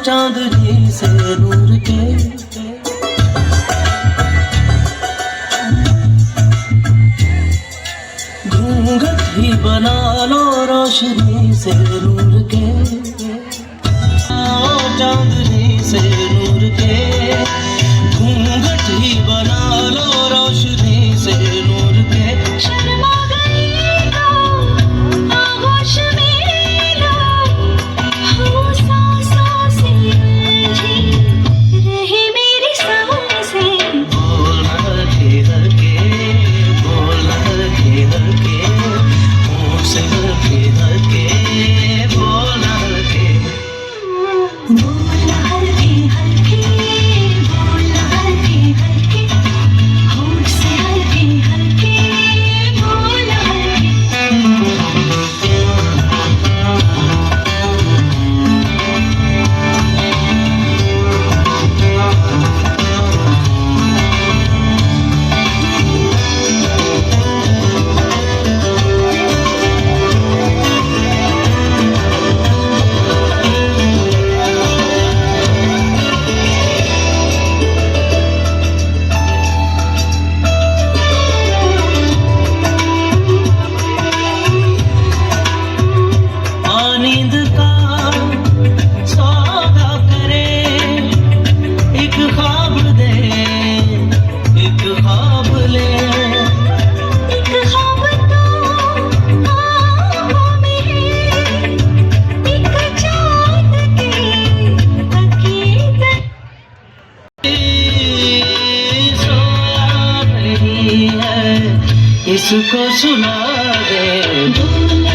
चांदनी से नूर के घूंघट ही बना लो रोशनी से नूर के चांदनी से नूर के घूंघट ही बना लो रोशनी से नूर के शर्मा गई तो आगोश में लो हो सांसों से उलझी रहे मेरी सांसें बोल हल्के हल्के बोल हल्के हल्के होंठ से हल्के हल्के बोल हल्के बोल हल्के हल्के बोल हल्के हल्के होंठ से हल्के हल्के बोल हल्के नींद का सौदा करे एक ख्वाब दे एक ख्वाब ले एक ख्वाब तो आँखों में है एक चाँद के तकिए सोया नहीं है इसको सुला दे बोल